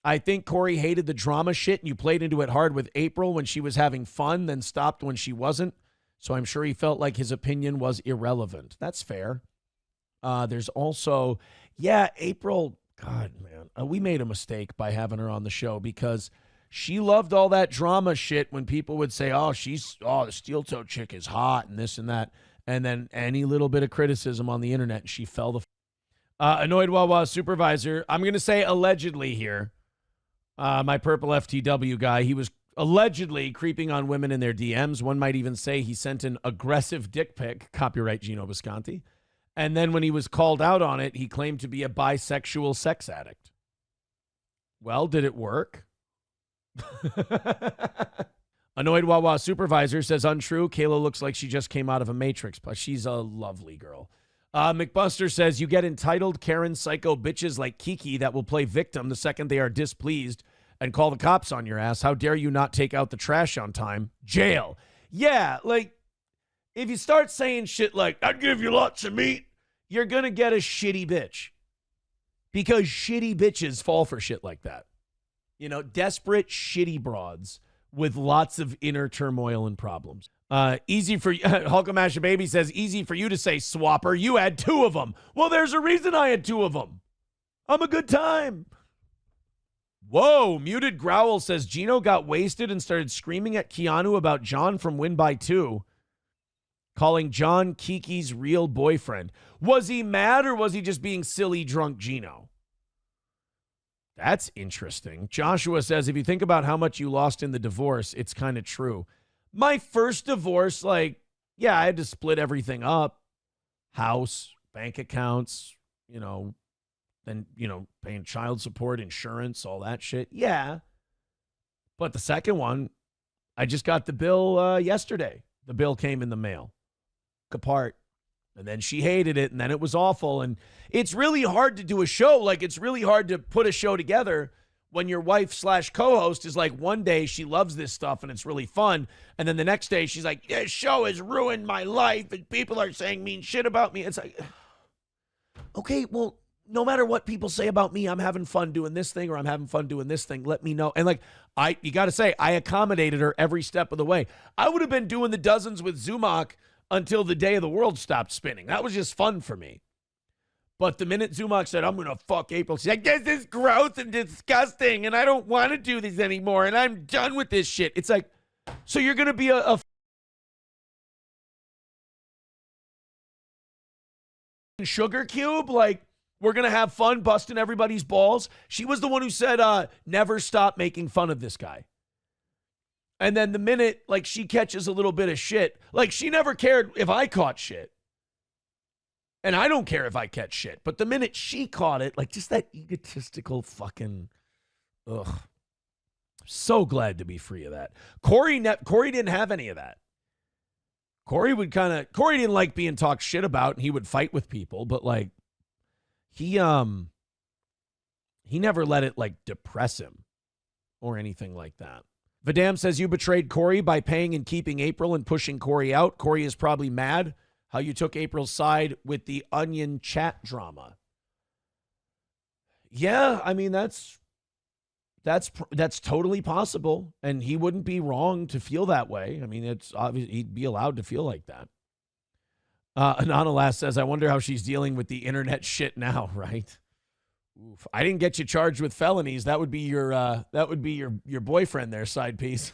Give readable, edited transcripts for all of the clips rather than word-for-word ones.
I think Cory hated the drama shit, and you played into it hard with April when she was having fun, then stopped when she wasn't. So I'm sure he felt like his opinion was irrelevant. That's fair. There's also, April, God, man, we made a mistake by having her on the show because she loved all that drama shit when people would say, the steel-toe chick is hot and this and that. And then any little bit of criticism on the internet, and she fell the Annoyed Wawa supervisor. I'm going to say allegedly here. My purple FTW guy, he was allegedly creeping on women in their DMs. One might even say he sent an aggressive dick pic, copyright Gino Visconti. And then when he was called out on it, he claimed to be a bisexual sex addict. Well, did it work? Annoyed Wawa supervisor says untrue. Kayla looks like she just came out of a Matrix, but she's a lovely girl. McBuster says you get entitled Karen psycho bitches like Kiki that will play victim the second they are displeased and call the cops on your ass. How dare you not take out the trash on time? Jail. Yeah, like if you start saying shit like, I'd give you lots of meat, you're going to get a shitty bitch. Because shitty bitches fall for shit like that. You know, desperate, shitty broads with lots of inner turmoil and problems. Easy for Hulkamash Baby says, easy for you to say, swapper. You had 2 of them. Well, there's a reason I had 2 of them. I'm a good time. Whoa, Muted Growl says Gino got wasted and started screaming at Keanu about John from Win by 2, calling John Kiki's real boyfriend. Was he mad or was he just being silly drunk Gino? That's interesting. Joshua says, if you think about how much you lost in the divorce, it's kind of true. My first divorce, I had to split everything up. House, bank accounts, then, paying child support, insurance, all that shit. Yeah. But the second one, I just got the bill yesterday. The bill came in the mail. Apart. And then she hated it, and then it was awful. And it's really hard to do a show. It's really hard to put a show together when your wife/co-host is like, one day she loves this stuff and it's really fun. And then the next day she's like, this show has ruined my life and people are saying mean shit about me. It's like, okay, well, no matter what people say about me, I'm having fun doing this thing or I'm having fun doing this thing. Let me know. And you got to say, I accommodated her every step of the way. I would have been doing the dozens with Zumach until the day of the world stopped spinning. That was just fun for me. But the minute Zumach said, I'm going to fuck April, she's like, this is gross and disgusting, and I don't want to do this anymore, and I'm done with this shit. It's like, so you're going to be a sugar cube? We're going to have fun busting everybody's balls? She was the one who said, never stop making fun of this guy. And then the minute, she catches a little bit of shit, she never cared if I caught shit. And I don't care if I catch shit. But the minute she caught it, just that egotistical fucking, ugh. So glad to be free of that. Cory didn't have any of that. Cory didn't like being talked shit about, and he would fight with people, but he never let it depress him or anything like that. Vidam says you betrayed Cory by paying and keeping April and pushing Cory out. Cory is probably mad how you took April's side with the Onion chat drama. Yeah, I mean, that's totally possible, and he wouldn't be wrong to feel that way. I mean, it's obvious he'd be allowed to feel like that. Anonymous says, I wonder how she's dealing with the internet shit now, right? Oof. I didn't get you charged with felonies. That would be your boyfriend there, side piece.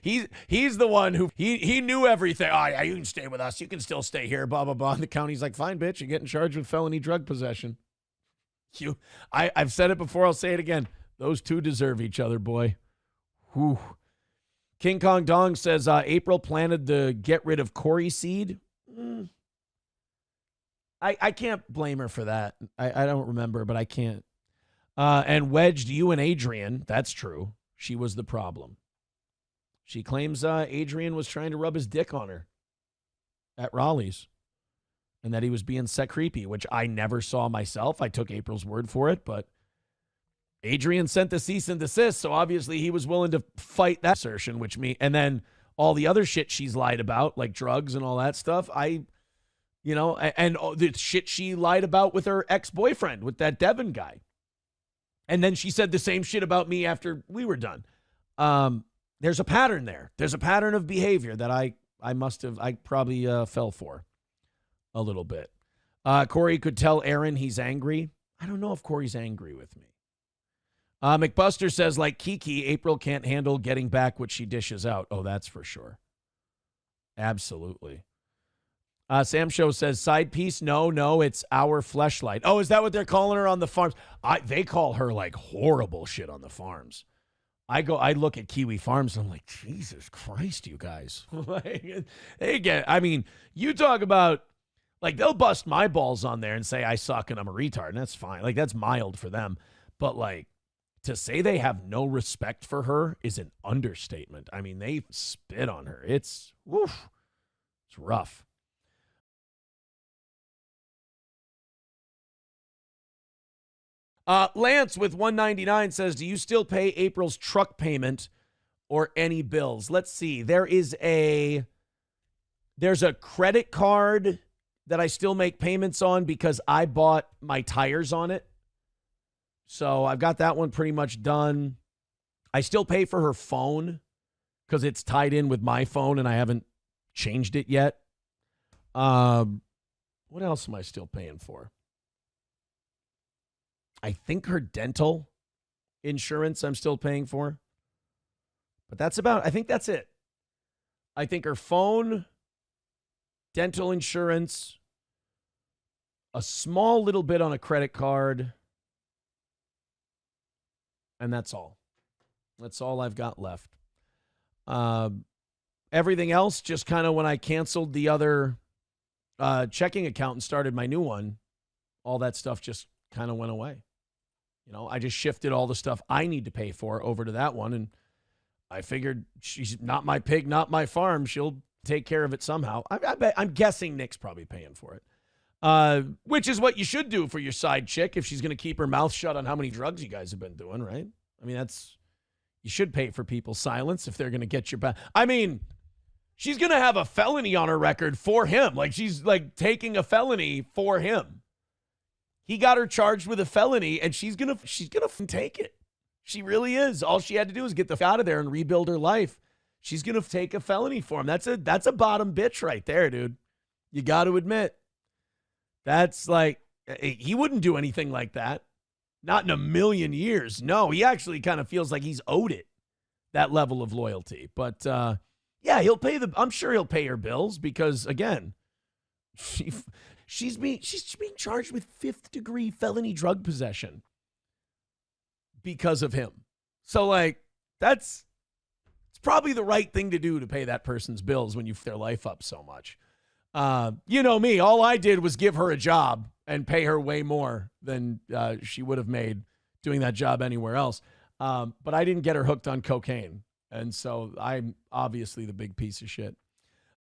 he's the one who he knew everything. Oh yeah, you can stay with us. You can still stay here. Blah blah blah. And the county's like, fine, bitch, you're getting charged with felony drug possession. I've said it before. I'll say it again. Those two deserve each other, boy. Whew. King Kong Dong says April planted the get rid of Cory seed. I can't blame her for that. I don't remember, but I can't. And wedged you and Adrian. That's true. She was the problem. She claims Adrian was trying to rub his dick on her at Raleigh's and that he was being creepy, which I never saw myself. I took April's word for it, but Adrian sent the cease and desist, so obviously he was willing to fight that assertion, and then all the other shit she's lied about, like drugs and all that stuff, and the shit she lied about with her ex-boyfriend, with that Devin guy. And then she said the same shit about me after we were done. There's a pattern there. There's a pattern of behavior that I probably fell for a little bit. Cory could tell Aaron he's angry. I don't know if Cory's angry with me. McBuster says, like Kiki, April can't handle getting back what she dishes out. Oh, that's for sure. Absolutely. Sam Show says, side piece? No, it's our fleshlight. Oh, is that what they're calling her on the farms? They call her like horrible shit on the farms. I look at Kiwi Farms and I'm like, Jesus Christ, you guys. You talk about, like, they'll bust my balls on there and say I suck and I'm a retard, and that's fine. Like, that's mild for them. But, like, to say they have no respect for her is an understatement. I mean, they spit on her. It's rough. Lance with 199 says, do you still pay April's truck payment or any bills? Let's see. There's a credit card that I still make payments on because I bought my tires on it. So I've got that one pretty much done. I still pay for her phone because it's tied in with my phone and I haven't changed it yet. What else am I still paying for? I think her dental insurance I'm still paying for. But I think that's it. I think her phone, dental insurance, a small little bit on a credit card, and that's all. That's all I've got left. Everything else, just kind of when I canceled the other checking account and started my new one, all that stuff just kind of went away. You know, I just shifted all the stuff I need to pay for over to that one, and I figured she's not my pig, not my farm. She'll take care of it somehow. I'm guessing Nick's probably paying for it, which is what you should do for your side chick if she's going to keep her mouth shut on how many drugs you guys have been doing, right? I mean, you should pay for people's silence if they're going to get your back. I mean, she's going to have a felony on her record for him. Like, she's like taking a felony for him. He got her charged with a felony, and she's gonna take it. She really is. All she had to do is get the fuck out of there and rebuild her life. She's gonna take a felony for him. That's a bottom bitch right there, dude. You got to admit, that's like, he wouldn't do anything like that. Not in a million years. No, he actually kind of feels like he's owed it, that level of loyalty. But yeah, I'm sure he'll pay her bills because, again, she's being charged with 5th-degree felony drug possession because of him. So, like, it's probably the right thing to do to pay that person's bills when you f their life up so much. You know me, all I did was give her a job and pay her way more than she would have made doing that job anywhere else. But I didn't get her hooked on cocaine. And so I'm obviously the big piece of shit.